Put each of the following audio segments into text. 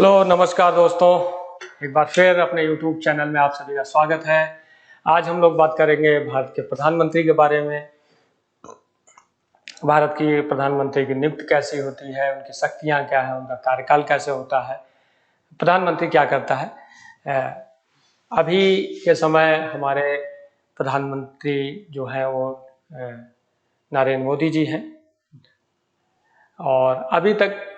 Hello नमस्कार दोस्तों, एक बार फिर अपने YouTube चैनल में आप सभी का स्वागत है। आज हम लोग बात करेंगे भारत के प्रधानमंत्री के बारे में। भारत की प्रधानमंत्री की नियुक्ति कैसी होती है, उनकी शक्तियां क्या है, उनका कार्यकाल कैसे होता है, प्रधानमंत्री क्या करता है। अभी के समय हमारे प्रधानमंत्री जो है वो नरेंद्र मोदी जी हैं और अभी तक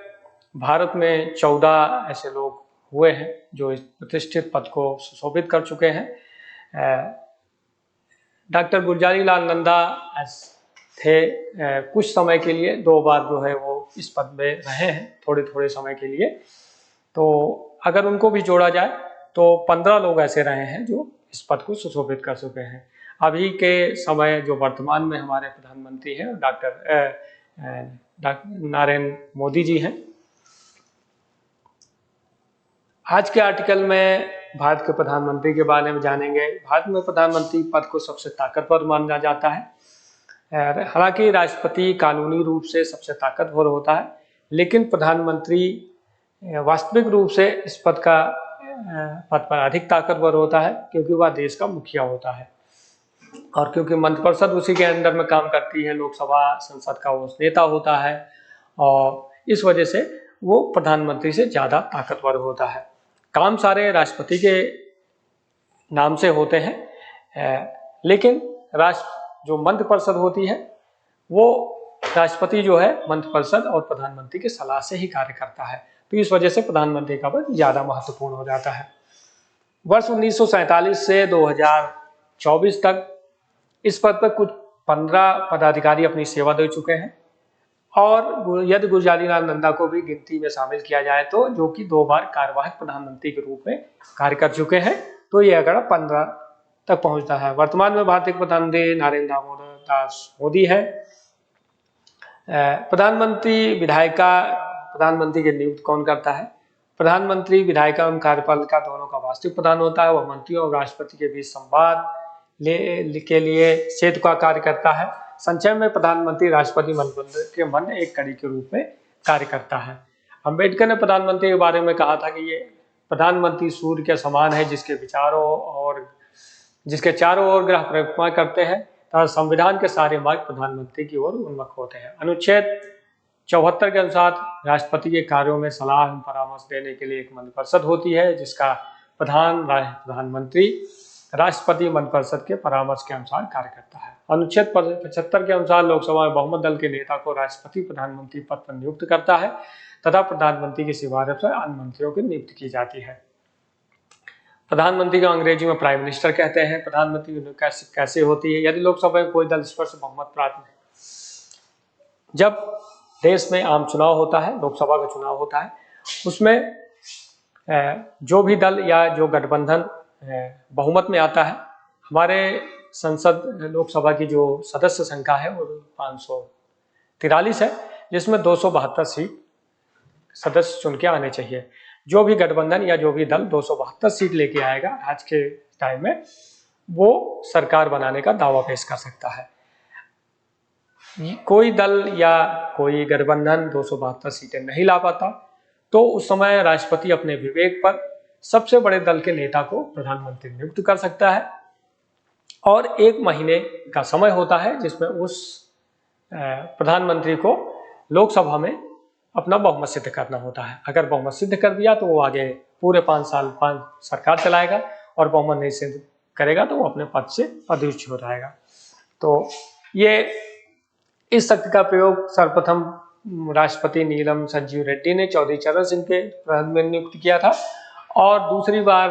भारत में 14 ऐसे लोग हुए हैं जो इस प्रतिष्ठित पद को सुशोभित कर चुके हैं। डॉक्टर गुलजारी लाल नंदा थे कुछ समय के लिए, 2 बार जो है वो इस पद में रहे हैं थोड़े थोड़े समय के लिए। तो अगर उनको भी जोड़ा जाए तो 15 लोग ऐसे रहे हैं जो इस पद को सुशोभित कर चुके हैं। अभी के समय जो वर्तमान में हमारे प्रधानमंत्री हैं डॉक्टर नरेंद्र मोदी जी हैं। आज के आर्टिकल में भारत के प्रधानमंत्री के बारे में जानेंगे। भारत में प्रधानमंत्री पद को सबसे ताकतवर माना जाता है। हालांकि राष्ट्रपति कानूनी रूप से सबसे ताकतवर होता है, लेकिन प्रधानमंत्री वास्तविक रूप से इस पद पर अधिक ताकतवर होता है क्योंकि वह देश का मुखिया होता है और क्योंकि मंत्रिपरिषद उसी के अंदर में काम करती है। लोकसभा संसद का वो नेता होता है और इस वजह से वो प्रधानमंत्री से ज़्यादा ताकतवर होता है। काम सारे राष्ट्रपति के नाम से होते हैं, लेकिन जो मंत्रिपरिषद होती है वो राष्ट्रपति जो है मंत्रिपरिषद और प्रधानमंत्री की सलाह से ही कार्य करता है। तो इस वजह से प्रधानमंत्री का पद ज़्यादा महत्वपूर्ण हो जाता है। वर्ष 1947 से 2024 तक इस पद पर कुछ 15 पदाधिकारी अपनी सेवा दे चुके हैं और यदि गुलजारी लाल नंदा को भी गिनती में शामिल किया जाए तो जो कि 2 बार कार्यवाहक प्रधानमंत्री के रूप में कार्य कर चुके हैं, तो ये आंकड़ा 15 तक पहुंचता है। वर्तमान में भारत के प्रधानमंत्री नरेंद्र दामोदर दास मोदी है। प्रधानमंत्री की नियुक्ति कौन करता है? प्रधानमंत्री विधायिका एवं कार्यपालिका दोनों का वास्तविक प्रधान होता है। वह मंत्रियों और राष्ट्रपति के बीच संवाद के लिए सेतु का कार्य करता है। संक्षेप में प्रधानमंत्री राष्ट्रपति मंत्रिमंडल के मध्य एक कड़ी के रूप में कार्य करता है। अम्बेडकर ने प्रधानमंत्री के बारे में कहा था कि ये प्रधानमंत्री सूर्य के समान है जिसके चारों ओर ग्रह परिक्रमा करते हैं तथा संविधान के सारे मार्ग प्रधानमंत्री की ओर उन्मुख होते हैं। अनुच्छेद 74 के अनुसार राष्ट्रपति के कार्यों में सलाह एवं परामर्श देने के लिए एक मंत्रिपरिषद होती है जिसका प्रधानमंत्री राष्ट्रपति मंत्रिपरिषद के परामर्श के अनुसार कार्य करता है। अनुच्छेद 75 के अनुसार लोकसभा में बहुमत दल के नेता को राष्ट्रपति प्रधानमंत्री पद पर नियुक्त करता है तथा प्रधानमंत्री की सिफारिश से अन्य मंत्रियों की नियुक्ति की जाती है। प्रधानमंत्री को अंग्रेजी में प्राइम मिनिस्टर कहते हैं। प्रधानमंत्री की नियुक्ति कैसे होती है? यदि लोकसभा में कोई दल स्पष्ट बहुमत प्राप्त है, जब देश में आम चुनाव होता है, लोकसभा का चुनाव होता है, उसमें जो भी दल या जो गठबंधन बहुमत में आता है, हमारे लोकसभा की जो सदस्य संख्या है वो 543 है, जिसमें 272 सीट सदस्य चुन के आने चाहिए। जो भी गठबंधन या जो भी दल 272 सीट लेके आएगा आज के टाइम में, वो सरकार बनाने का दावा पेश कर सकता है। कोई दल या कोई गठबंधन 272 सीटें नहीं ला पाता तो उस समय राष्ट्रपति अपने विवेक पर सबसे बड़े दल के नेता को प्रधानमंत्री नियुक्त कर सकता है और 1 महीने का समय होता है जिसमें उस प्रधानमंत्री को लोकसभा में अपना बहुमत सिद्ध करना होता है। अगर बहुमत सिद्ध कर दिया तो वो आगे पूरे 5 साल सरकार चलाएगा और बहुमत नहीं सिद्ध करेगा तो वो अपने पद से पदच्युत हो जाएगा। तो ये इस शक्ति का प्रयोग सर्वप्रथम राष्ट्रपति नीलम संजीव रेड्डी ने चौधरी चरण सिंह के प्रधानमंत्री में नियुक्त किया था और दूसरी बार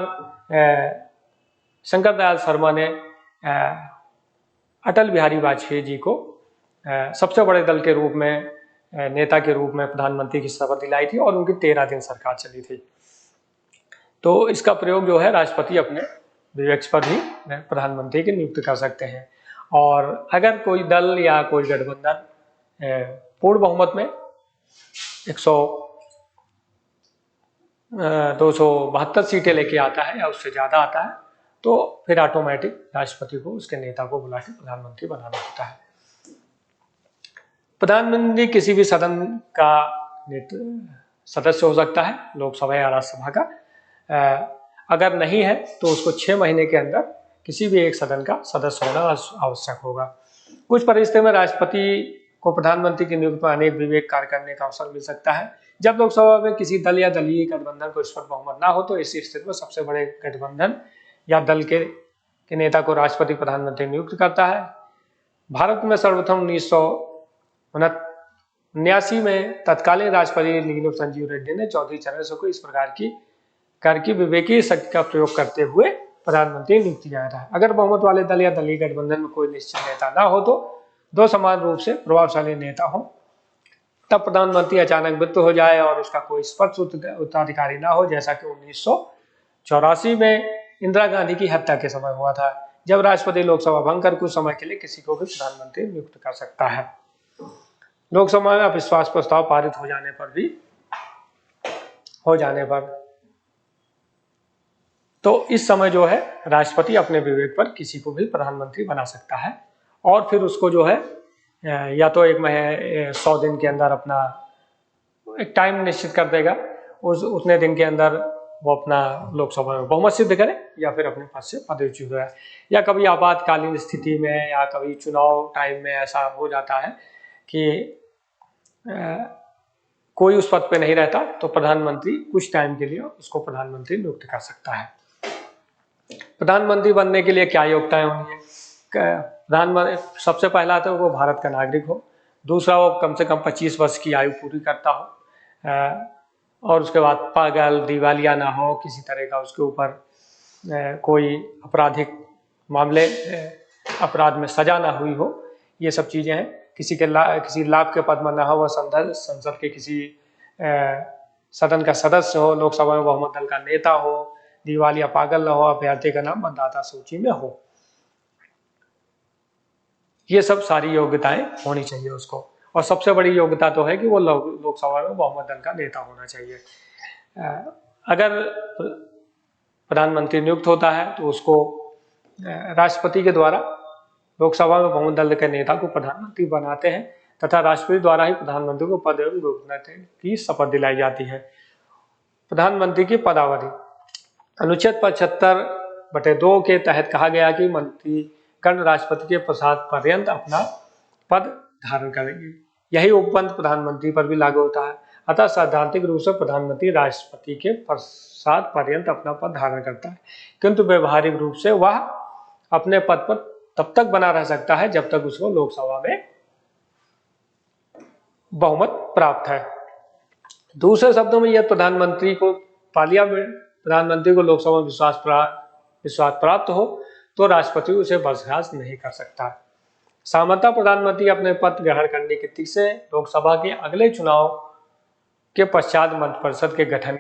शंकर दयाल शर्मा ने अटल बिहारी वाजपेयी जी को सबसे बड़े दल के रूप में नेता के रूप में प्रधानमंत्री की शपथ दिलाई थी और उनकी 13 दिन सरकार चली थी। तो इसका प्रयोग जो है राष्ट्रपति अपने विवेक पर ही प्रधानमंत्री की नियुक्ति कर सकते हैं। और अगर कोई दल या कोई गठबंधन पूर्ण बहुमत में 272 सीटें लेके आता है या उससे ज़्यादा आता है तो फिर ऑटोमेटिक राष्ट्रपति को उसके नेता को बुला के प्रधानमंत्री बनाना होता है। प्रधानमंत्री किसी भी सदन का सदस्य हो सकता है लोकसभा या राज्यसभा का। अगर नहीं है तो उसको 6 महीने के अंदर किसी भी एक सदन का सदस्य होना आवश्यक होगा। कुछ परिस्थिति में राष्ट्रपति को प्रधानमंत्री की नियुक्ति में अनेक विवेक कार्य करने का अवसर मिल सकता है। जब लोकसभा में किसी दल या दलीय गठबंधन को स्पष्ट बहुमत ना हो तो ऐसी स्थिति में सबसे बड़े गठबंधन या दल के नेता को राष्ट्रपति प्रधानमंत्री नियुक्त करता है। भारत में सर्वप्रथम 1979 में तत्कालीन राष्ट्रपति नीलम संजीव रेड्डी ने चौधरी चरण सिंह को इस प्रकार की विवेकीय शक्ति का प्रयोग करते हुए प्रधानमंत्री नियुक्त किया था। अगर बहुमत वाले दल या दलीय गठबंधन में कोई निश्चित नेता ना हो तो 2 समान रूप से प्रभावशाली नेता हो, तब प्रधानमंत्री अचानक मृत्यु हो जाए और उसका कोई स्पष्ट उत्तराधिकारी ना हो, जैसा कि 1984 में इंदिरा गांधी की हत्या के समय हुआ था, जब राष्ट्रपति लोकसभा भंग कर कुछ समय के लिए किसी को भी प्रधानमंत्री नियुक्त कर सकता है। लोकसभा में अविश्वास प्रस्ताव पारित हो जाने पर तो इस समय जो है राष्ट्रपति अपने विवेक पर किसी को भी प्रधानमंत्री बना सकता है और फिर उसको जो है या तो 100 दिन के अंदर अपना एक टाइम निश्चित कर देगा, उतने दिन के अंदर वो अपना लोकसभा में बहुमत सिद्ध करे या फिर अपने पद से पदच्युत हो जाए, या कभी आपातकालीन स्थिति में या कभी चुनाव टाइम में ऐसा हो जाता है कि कोई उस पद पे नहीं रहता तो प्रधानमंत्री कुछ टाइम के लिए उसको प्रधानमंत्री नियुक्त कर सकता है। प्रधानमंत्री बनने के लिए क्या योग्यताएं होनी है? प्रधानमंत्री सबसे पहला तो वो भारत का नागरिक हो, दूसरा वो कम से कम 25 वर्ष की आयु पूरी करता हो, और उसके बाद पागल दिवालिया ना हो, किसी तरह का उसके ऊपर कोई आपराधिक मामले अपराध में सजा ना हुई हो, ये सब चीज़ें हैं। किसी लाभ के पद में ना हो, वह संसद के किसी सदन का सदस्य हो, लोकसभा में बहुमत दल का नेता हो, दिवालिया पागल न हो, अभ्यर्थी का नाम मतदाता सूची में हो। ये सब सारी योग्यताएं होनी चाहिए उसको, और सबसे बड़ी योग्यता तो है कि वो लोकसभा में बहुमत दल का नेता होना चाहिए। अगर प्रधानमंत्री नियुक्त होता है तो उसको राष्ट्रपति के द्वारा लोकसभा में बहुमत दल के नेता को प्रधानमंत्री बनाते हैं तथा राष्ट्रपति द्वारा ही प्रधानमंत्री को पद एवं गोपनीयता की शपथ दिलाई जाती है। प्रधानमंत्री की पदावधि अनुच्छेद 75/2 के तहत कहा गया कि मंत्रीगण राष्ट्रपति के प्रसाद पर्यंत अपना पद धारण करेंगे। यही उपबंध प्रधानमंत्री पर भी लागू होता है। अतः सैद्धांतिक रूप से प्रधानमंत्री राष्ट्रपति के प्रसाद पर्यंत अपना पद धारण करता है, किंतु व्यवहारिक रूप से वह अपने पद पर तब तक बना रह सकता है जब तक उसको लोकसभा में बहुमत प्राप्त है। दूसरे शब्दों में, यह प्रधानमंत्री को लोकसभा में विश्वास प्राप्त हो तो राष्ट्रपति उसे बर्खास्त नहीं कर सकता। सामान्यतः प्रधानमंत्री अपने पद ग्रहण करने की तिथि से लोकसभा के अगले चुनाव के पश्चात मंत्रिपरिषद के गठन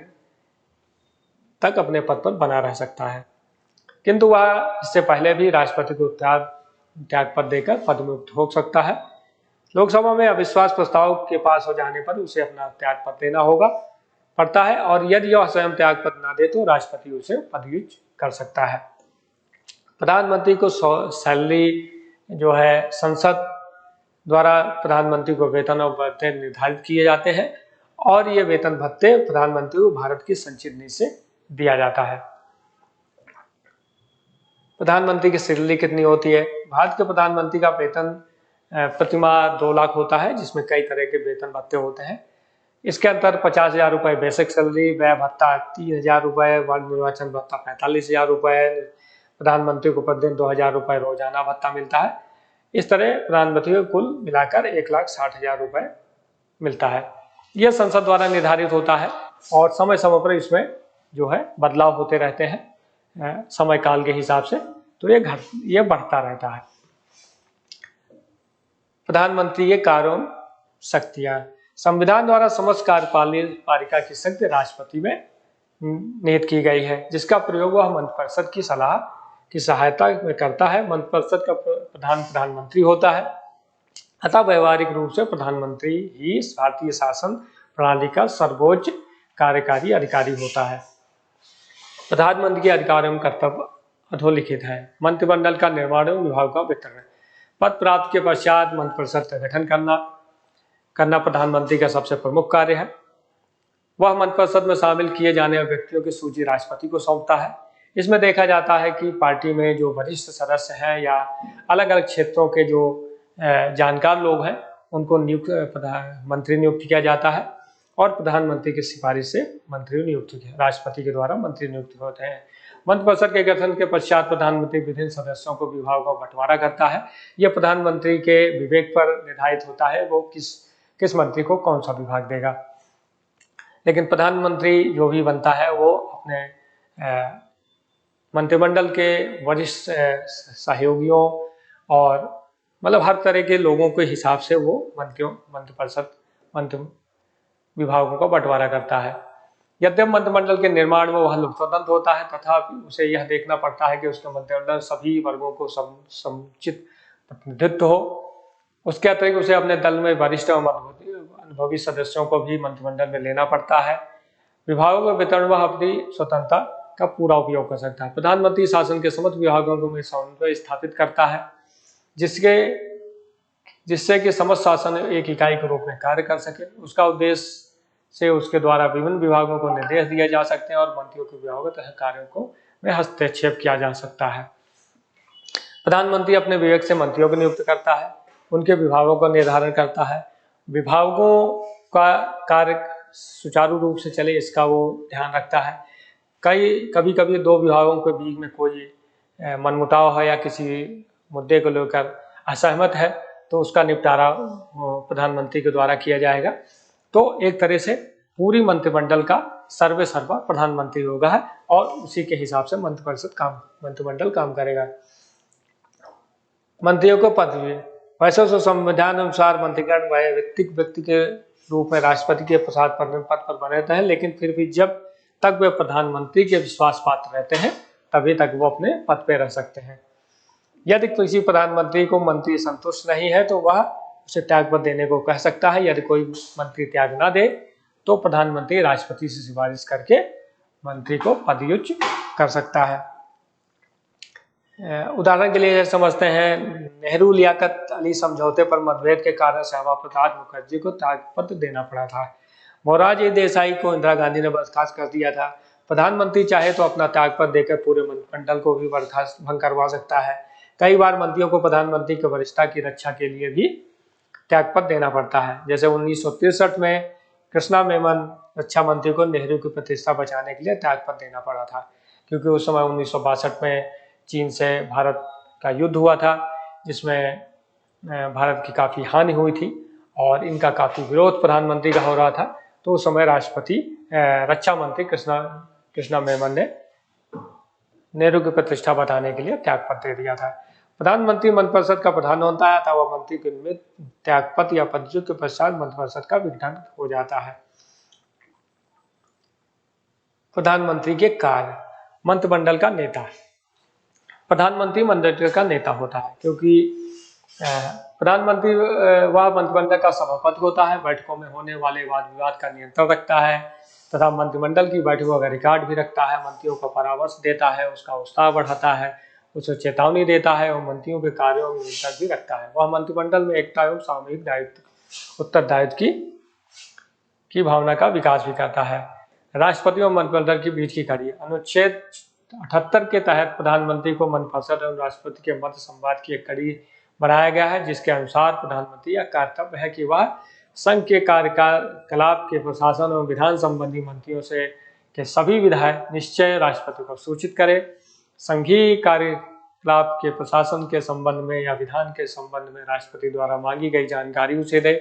तक अपने पद पर बना रह सकता है, किंतु वह इससे पहले भी राष्ट्रपति को त्याग पद देकर पदमुक्त हो सकता है। लोकसभा में अविश्वास प्रस्ताव के पास हो जाने पर उसे अपना त्याग पद देना पड़ता है, और यदि वह स्वयं त्याग पद न दे तो राष्ट्रपति उसे पदच्युत कर सकता है। प्रधानमंत्री को सैलरी जो है संसद द्वारा प्रधानमंत्री को वेतन और भत्ते निर्धारित किए जाते हैं, और ये वेतन भत्ते प्रधानमंत्री को भारत की संचित निधि से दिया जाता है। प्रधानमंत्री की सैलरी कितनी होती है? भारत के प्रधानमंत्री का वेतन प्रति माह 2 लाख होता है, जिसमें कई तरह के वेतन भत्ते होते हैं। इसके अंदर 50,000 रुपये बेसिक सैलरी, व्यय भत्ता 30,000 रुपये, वन निर्वाचन भत्ता 45,000 रुपये, प्रधानमंत्री को प्रतिदिन 2,000 रुपये रोजाना भत्ता मिलता है। इस तरह प्रधानमंत्री को कुल मिलाकर 1,60,000 रुपये मिलता है। यह संसद द्वारा निर्धारित होता है और समय समय पर इसमें जो है बदलाव होते रहते हैं समय काल के हिसाब से, तो ये बढ़ता रहता है। प्रधानमंत्री के कार्यों शक्तियां, संविधान द्वारा समस्त कार्यपालिका की शक्ति राष्ट्रपति में निहित की गई है, जिसका प्रयोग वह मंत्रिपरिषद की सलाह की सहायता में करता है। मंत्रिपरिषद का प्रधानमंत्री होता है। अतः व्यवहारिक रूप से प्रधानमंत्री ही भारतीय शासन प्रणाली का सर्वोच्च कार्यकारी अधिकारी होता है। प्रधानमंत्री के अधिकार एवं कर्तव्य अधोलिखित है। मंत्रिमंडल का निर्माण एवं विभाग का वितरण, पद प्राप्त के पश्चात मंत्रिपरिषद का गठन करना प्रधानमंत्री का सबसे प्रमुख कार्य है। वह मंत्रिपरिषद में शामिल किए जाने वाले व्यक्तियों की सूची राष्ट्रपति को सौंपता है। इसमें देखा जाता है कि पार्टी में जो वरिष्ठ सदस्य हैं या अलग अलग क्षेत्रों के जो जानकार लोग हैं उनको मंत्री नियुक्त किया जाता है और प्रधानमंत्री की सिफारिश से मंत्री नियुक्त राष्ट्रपति के द्वारा मंत्री नियुक्त होते हैं। मंत्रिपरिषद के गठन के पश्चात प्रधानमंत्री विभिन्न सदस्यों को विभागों का बंटवारा करता है। यह प्रधानमंत्री के विवेक पर निर्धारित होता है वो किस मंत्री को कौन सा विभाग देगा। लेकिन प्रधानमंत्री जो भी बनता है वो अपने मंत्रिमंडल के वरिष्ठ सहयोगियों और मतलब हर तरह के लोगों के हिसाब से वो मंत्रि विभागों का बंटवारा करता है। यद्यपि मंत्रिमंडल के निर्माण में वह स्वतंत्र होता है तथा उसे यह देखना पड़ता है कि उसके मंत्रिमंडल सभी वर्गों को समुचित प्रतिनिधित्व हो। उसके अतिरिक्त उसे अपने दल में वरिष्ठ और अनुभवी सदस्यों को भी मंत्रिमंडल में लेना पड़ता है। विभागों के वितरण वह अपनी स्वतंत्रता का पूरा उपयोग कर सकता है। प्रधानमंत्री शासन के समस्त विभागों में समन्वय स्थापित करता है जिससे कि समस्त शासन एक इकाई के रूप में कार्य कर सके। उसका उद्देश्य से उसके द्वारा विभिन्न विभागों को निर्देश दिए जा सकते हैं और मंत्रियों के विभागों तथा कार्यों को में हस्तक्षेप किया जा सकता है। प्रधानमंत्री अपने विवेक से मंत्रियों को नियुक्त करता है, उनके विभागों का निर्धारण करता है, विभागों का कार्य सुचारू रूप से चले इसका वो ध्यान रखता है। कभी कभी दो विभागों के बीच में कोई मनमुटाव है या किसी मुद्दे को लेकर असहमत है तो उसका निपटारा प्रधानमंत्री के द्वारा किया जाएगा। तो एक तरह से पूरी मंत्रिमंडल का सर्वे सर्वा प्रधानमंत्री होगा है और उसी के हिसाब से मंत्रिमंडल काम करेगा। मंत्रियों को पद भी वैसे तो संविधान अनुसार मंत्रीगण व्यक्ति के रूप में राष्ट्रपति के पद पर बने रहते हैं, लेकिन फिर भी जब तक वे प्रधानमंत्री के विश्वास पात्र रहते हैं तभी तक वो अपने पद पे रह सकते हैं। यदि किसी प्रधानमंत्री को मंत्री संतुष्ट नहीं है तो वह उसे त्यागपत्र देने को कह सकता है। यदि कोई मंत्री त्याग ना दे तो प्रधानमंत्री राष्ट्रपति से सिफारिश करके मंत्री को पदच्युत कर सकता है। उदाहरण के लिए समझते हैं नेहरू लियाकत अली समझौते पर मतभेद के कारण श्यामा प्रसाद मुखर्जी को त्यागपत्र देना पड़ा था। मोरारजी देसाई को इंदिरा गांधी ने बर्खास्त कर दिया था। प्रधानमंत्री चाहे तो अपना त्यागपत्र देकर पूरे मंत्रिमंडल को भी भंग करवा सकता है। कई बार मंत्रियों को प्रधानमंत्री की वरिष्ठता की रक्षा के लिए भी त्यागपत्र देना पड़ता है। जैसे 1963 में कृष्णा मेनन रक्षा मंत्री को नेहरू की प्रतिष्ठा बचाने के लिए त्यागपत्र देना पड़ा था, क्योंकि उस समय 1962 में चीन से भारत का युद्ध हुआ था जिसमें भारत की काफ़ी हानि हुई थी और इनका काफ़ी विरोध प्रधानमंत्री का हो रहा था। तो उस समय राष्ट्रपति रक्षा मंत्री कृष्णा मेनन ने नेहरू की प्रतिष्ठा बताने के लिए त्यागपत्र दे दिया था। प्रधानमंत्री मंत्रिपरिषद का प्रधान होता है, था वह मंत्री के त्यागपत्र या पदच्युत के पश्चात मंत्रिपरिषद का विघटन हो जाता है। प्रधानमंत्री के कार्य। मंत्रिमंडल का नेता। प्रधानमंत्री मंत्रिमंडल का नेता होता है क्योंकि प्रधानमंत्री वह मंत्रिमंडल का सभापति होता है, बैठकों में होने वाले वाद विवाद का नियंत्रण रखता है तथा मंत्रिमंडल की बैठकों का रिकॉर्ड भी रखता है, मंत्रियों को परामर्श देता है, उसका उत्साह बढ़ाता है, उसे चेतावनी देता है और मंत्रियों के कार्यों में नियंत्रण भी रखता है। वह मंत्रिमंडल में एकता एवं सामूहिक उत्तरदायित्व की भावना का विकास भी करता है। राष्ट्रपति और मंत्रिमंडल के बीच की कड़ी। अनुच्छेद 78 के तहत प्रधानमंत्री को मंत्रिपरिषद और राष्ट्रपति के मध्य संवाद की एक कड़ी बनाया गया है, जिसके अनुसार प्रधानमंत्री का कर्तव्य है कि वह संघ के कार्यकलाप के प्रशासन और विधान संबंधी मंत्रियों से के सभी विधायी निश्चय राष्ट्रपति को सूचित करे। संघीय कार्यकलाप के प्रशासन के संबंध में या विधान के संबंध में राष्ट्रपति द्वारा मांगी गई जानकारी उसे दे।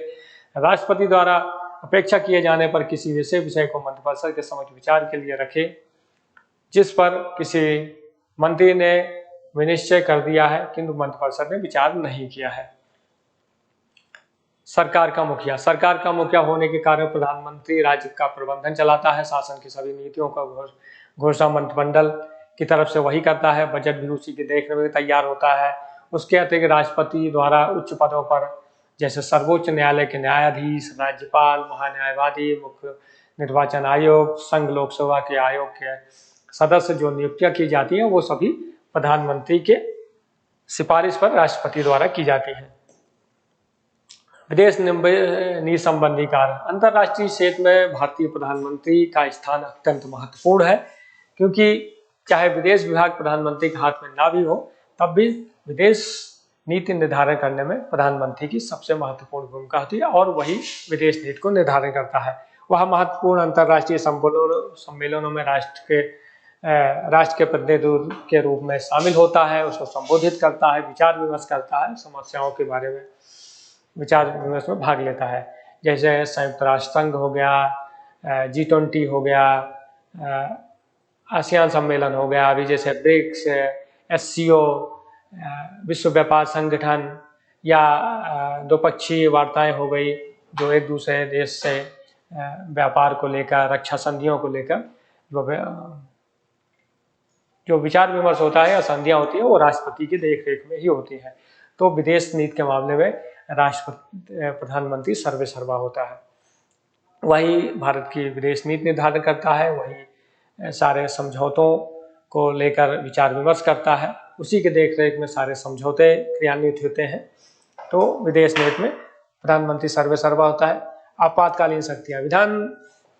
राष्ट्रपति द्वारा अपेक्षा किए जाने पर किसी विषय को मंत्रिपरिषद के समक्ष विचार के लिए रखे जिस पर किसी मंत्री ने विनिश्चय कर दिया है किंतु मंत्रिपरिषद ने विचार नहीं किया है। सरकार का मुखिया। सरकार का मुखिया होने के कारण प्रधानमंत्री राज्य का प्रबंधन चलाता है। शासन की सभी नीतियों का घोषणा मंत्रिमंडल की तरफ से वही करता है। बजट भी उसी के देखने में तैयार होता है। उसके अतिरिक्त राष्ट्रपति द्वारा उच्च पदों पर जैसे सर्वोच्च न्यायालय के न्यायाधीश, राज्यपाल, महान्यायवादी, मुख्य निर्वाचन आयोग, संघ लोक सेवा के आयोग के सदस्य जो नियुक्तियां की जाती हैं वो सभी प्रधानमंत्री के सिफारिश पर राष्ट्रपति द्वारा की जाती है। विदेश नीति संबंधी कार्य। अंतर्राष्ट्रीय क्षेत्र में भारतीय प्रधानमंत्री का स्थान अत्यंत महत्वपूर्ण है, क्योंकि चाहे विदेश विभाग प्रधानमंत्री के हाथ में ना भी हो, तब भी विदेश नीति निर्धारण करने में प्रधानमंत्री की सबसे महत्वपूर्ण भूमिका होती है और वही विदेश नीति को निर्धारण करता है। वह महत्वपूर्ण अंतर्राष्ट्रीय सम्मेलनों में राष्ट्र के प्रतिनिधि के रूप में शामिल होता है, उसको संबोधित करता है, विचार विमर्श करता है, समस्याओं के बारे में विचार विमर्श में भाग लेता है। जैसे संयुक्त राष्ट्र संघ हो गया, G20 हो गया, आसियान सम्मेलन हो गया, अभी जैसे ब्रिक्स, SCO, विश्व व्यापार संगठन, या द्विपक्षीय वार्ताएं हो गई जो एक दूसरे देश से व्यापार को लेकर, रक्षा संधियों को लेकर जो विचार विमर्श होता है या संधियां होती है, वो राष्ट्रपति की देखरेख में ही होती है। तो विदेश नीति के मामले में प्रधानमंत्री सर्वेसर्वा होता है। वही भारत की विदेश नीति निर्धारण करता है, वही सारे समझौतों को लेकर विचार विमर्श करता है, उसी के देखरेख में सारे समझौते क्रियान्वित होते हैं। तो विदेश नीति में प्रधानमंत्री सर्वेसर्वा होता है। आपातकालीन शक्तियाँ। विधान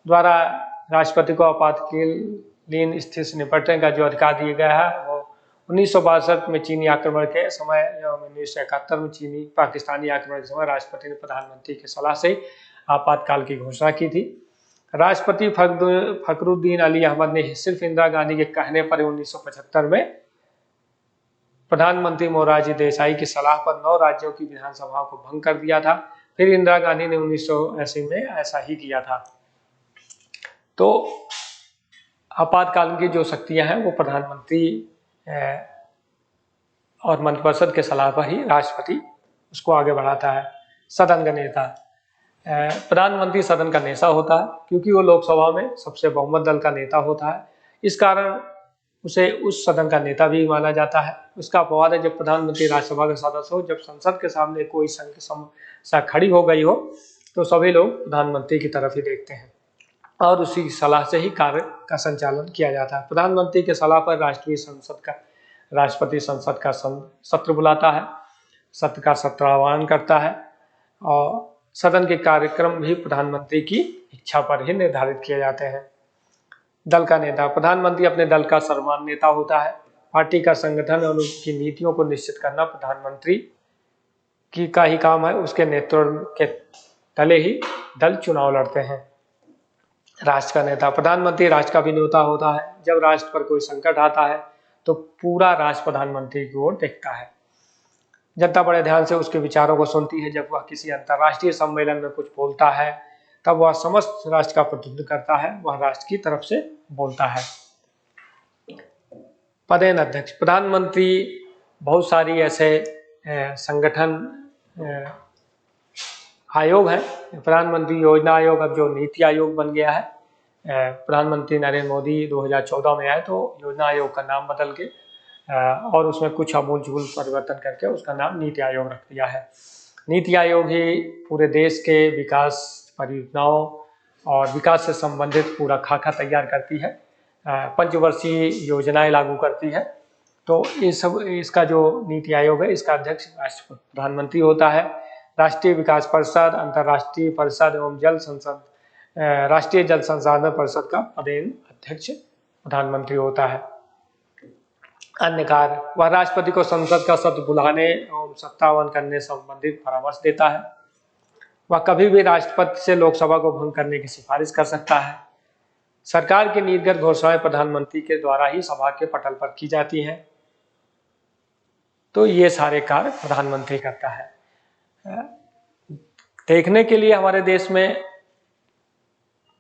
द्वारा राष्ट्रपति को आपातकालीन स्थिति से निपटने का जो अधिकार दिया गया है, वो 1962 में चीनी आक्रमण के समय एवं 1971 में चीनी पाकिस्तानी आक्रमण के समय राष्ट्रपति ने प्रधानमंत्री की सलाह से आपातकाल की घोषणा की थी। राष्ट्रपति फखरुद्दीन अली अहमद ने सिर्फ इंदिरा गांधी के कहने पर 1975 में प्रधानमंत्री मोरारजी देसाई की सलाह पर 9 राज्यों की विधानसभाओं को भंग कर दिया था। फिर इंदिरा गांधी ने 1980 में ऐसा ही किया था। तो आपातकाल की जो शक्तियां हैं वो प्रधानमंत्री और मंत्रिपरिषद के सलाह पर ही राष्ट्रपति उसको आगे बढ़ाता है। सदन का नेता। प्रधानमंत्री सदन का नेता होता है, क्योंकि वो लोकसभा में सबसे बहुमत दल का नेता होता है। इस कारण उसे उस सदन का नेता भी माना जाता है। उसका अपवाद है जब प्रधानमंत्री राज्यसभा का सदस्य हो, जब संसद के सामने कोई समस्या खड़ी हो गई हो तो सभी लोग प्रधानमंत्री की तरफ ही देखते हैं और उसी सलाह से ही कार्य का संचालन किया जाता है। प्रधानमंत्री के सलाह पर राष्ट्रपति संसद का सत्र बुलाता है, सत्र का सत्राह्वान करता है और सदन के कार्यक्रम भी प्रधानमंत्री की इच्छा पर ही निर्धारित किए जाते हैं। दल का नेता। प्रधानमंत्री अपने दल का सर्वमान्य नेता होता है। पार्टी का संगठन और उनकी नीतियों को निश्चित करना प्रधानमंत्री का ही काम है। उसके नेतृत्व के तले ही दल चुनाव लड़ते हैं। राष्ट्र का नेता। प्रधानमंत्री राष्ट्र का भी नेता होता है। जब राष्ट्र पर कोई संकट आता है तो पूरा राष्ट्र प्रधानमंत्री की ओर देखता है। जनता बड़े ध्यान से उसके विचारों को सुनती है। जब वह किसी अंतर्राष्ट्रीय सम्मेलन में कुछ बोलता है तब वह समस्त राष्ट्र का प्रतिनिधित्व करता है, वह राष्ट्र की तरफ से बोलता है। पदेन अध्यक्ष। प्रधानमंत्री बहुत सारी ऐसे संगठन आयोग हैं। प्रधानमंत्री योजना आयोग अब जो नीति आयोग बन गया है, प्रधानमंत्री नरेंद्र मोदी 2014 में आए तो योजना आयोग का नाम बदल के और उसमें कुछ आमूल-चूल परिवर्तन करके उसका नाम नीति आयोग रख दिया है। नीति आयोग ही पूरे देश के विकास परियोजनाओं और विकास से संबंधित पूरा खाका तैयार करती है, पंचवर्षीय योजनाएं लागू करती है। तो इसका जो नीति आयोग है, इसका अध्यक्ष प्रधानमंत्री होता है। राष्ट्रीय विकास परिषद, अंतर्राष्ट्रीय परिषद एवं राष्ट्रीय जल संसाधन परिषद का पदेन अध्यक्ष प्रधानमंत्री होता है। अन्य कार्य। वह राष्ट्रपति को संसद का सत्र बुलाने एवं सत्तावन करने संबंधित परामर्श देता है। वह कभी भी राष्ट्रपति से लोकसभा को भंग करने की सिफारिश कर सकता है। सरकार की नीतिगत घोषणाएं प्रधानमंत्री के द्वारा ही सभा के पटल पर की जाती हैं। तो ये सारे कार्य प्रधानमंत्री करता है। देखने के लिए हमारे देश में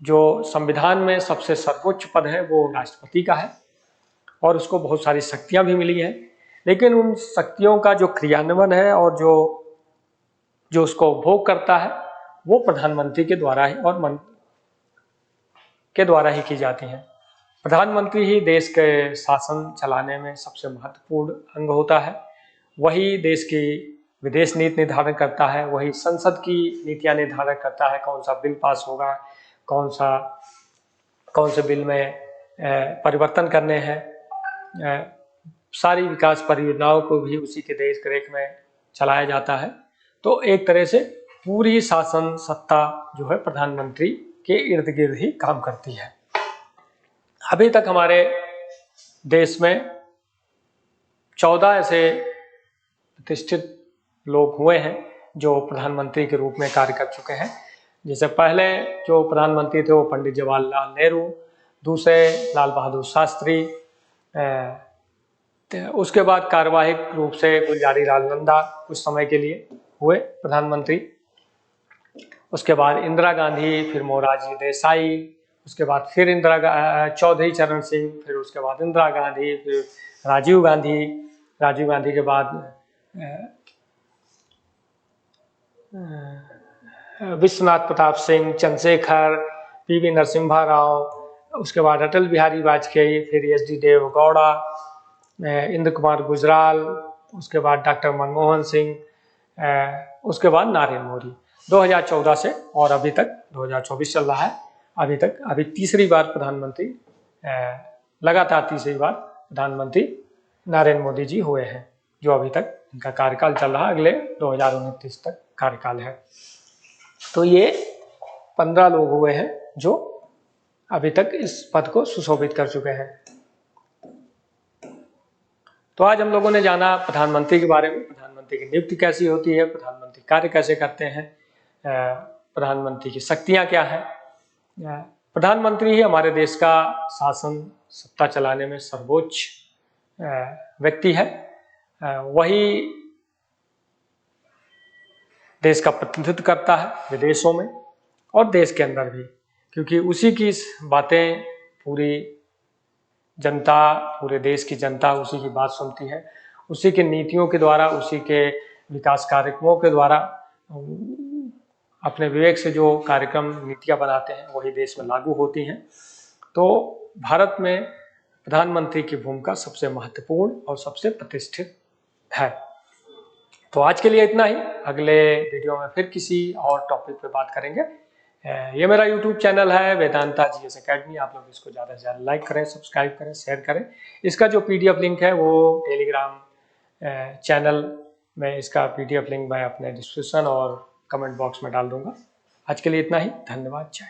जो संविधान में सबसे सर्वोच्च पद है वो राष्ट्रपति का है और उसको बहुत सारी शक्तियां भी मिली हैं, लेकिन उन शक्तियों का जो क्रियान्वयन है और जो उसको उपभोग करता है वो प्रधानमंत्री के द्वारा ही और मंत्री के द्वारा ही की जाती हैं। प्रधानमंत्री ही देश के शासन चलाने में सबसे महत्वपूर्ण अंग होता है। वही देश की विदेश नीति निर्धारण करता है, वही संसद की नीतियां निर्धारण करता है, कौन सा बिल पास होगा, कौन से बिल में परिवर्तन करने हैं। सारी विकास परियोजनाओं को भी उसी के देख रेख में चलाया जाता है। तो एक तरह से पूरी शासन सत्ता जो है प्रधानमंत्री के इर्द गिर्द ही काम करती है। अभी तक हमारे देश में 14 ऐसे प्रतिष्ठित लोग हुए हैं जो प्रधानमंत्री के रूप में कार्य कर चुके हैं। जैसे पहले जो प्रधानमंत्री थे वो पंडित जवाहरलाल नेहरू, दूसरे लाल बहादुर शास्त्री, उसके बाद कार्यवाहिक रूप से गुलजारी लाल नंदा कुछ समय के लिए हुए प्रधानमंत्री। उसके बाद इंदिरा गांधी, फिर मोरारजी देसाई, उसके बाद फिर चौधरी चरण सिंह, फिर उसके बाद इंदिरा गांधी, फिर राजीव गांधी के बाद विश्वनाथ प्रताप सिंह, चंद्रशेखर, पीवी नरसिम्हा राव, उसके बाद अटल बिहारी वाजपेयी, फिर एच.डी. देवेगौड़ा, इंद्र कुमार गुजराल, उसके बाद डॉक्टर मनमोहन सिंह, उसके बाद नरेंद्र मोदी 2014 से और अभी तक 2024 चल रहा है। अभी तीसरी बार प्रधानमंत्री, लगातार तीसरी बार प्रधानमंत्री नरेंद्र मोदी जी हुए हैं, जो अभी तक इनका कार्यकाल चल रहा है, अगले 2029 तक कार्यकाल है। तो ये 15 लोग हुए हैं जो अभी तक इस पद को सुशोभित कर चुके हैं। तो आज हम लोगों ने जाना प्रधानमंत्री के बारे में, प्रधानमंत्री की नियुक्ति कैसी होती है, प्रधानमंत्री कार्य कैसे करते हैं, प्रधानमंत्री की शक्तियां क्या है। प्रधानमंत्री ही हमारे देश का शासन सत्ता चलाने में सर्वोच्च व्यक्ति है। वही देश का प्रतिनिधित्व करता है विदेशों में और देश के अंदर भी, क्योंकि उसी की बातें पूरी जनता, पूरे देश की जनता उसी की बात सुनती है। उसी के नीतियों के द्वारा, उसी के विकास कार्यक्रमों के द्वारा, अपने विवेक से जो कार्यक्रम नीतियां बनाते हैं वही देश में लागू होती हैं। तो भारत में प्रधानमंत्री की भूमिका सबसे महत्वपूर्ण और सबसे प्रतिष्ठित है। तो आज के लिए इतना ही। अगले वीडियो में फिर किसी और टॉपिक पे बात करेंगे। ये मेरा YouTube चैनल है वेदांता GS अकेडमी। आप लोग इसको ज़्यादा से ज़्यादा लाइक करें, सब्सक्राइब करें, शेयर करें। इसका जो PDF लिंक है वो टेलीग्राम चैनल में, इसका PDF लिंक मैं अपने डिस्क्रिप्शन और कमेंट बॉक्स में डाल दूंगा। आज के लिए इतना ही। धन्यवाद। जय।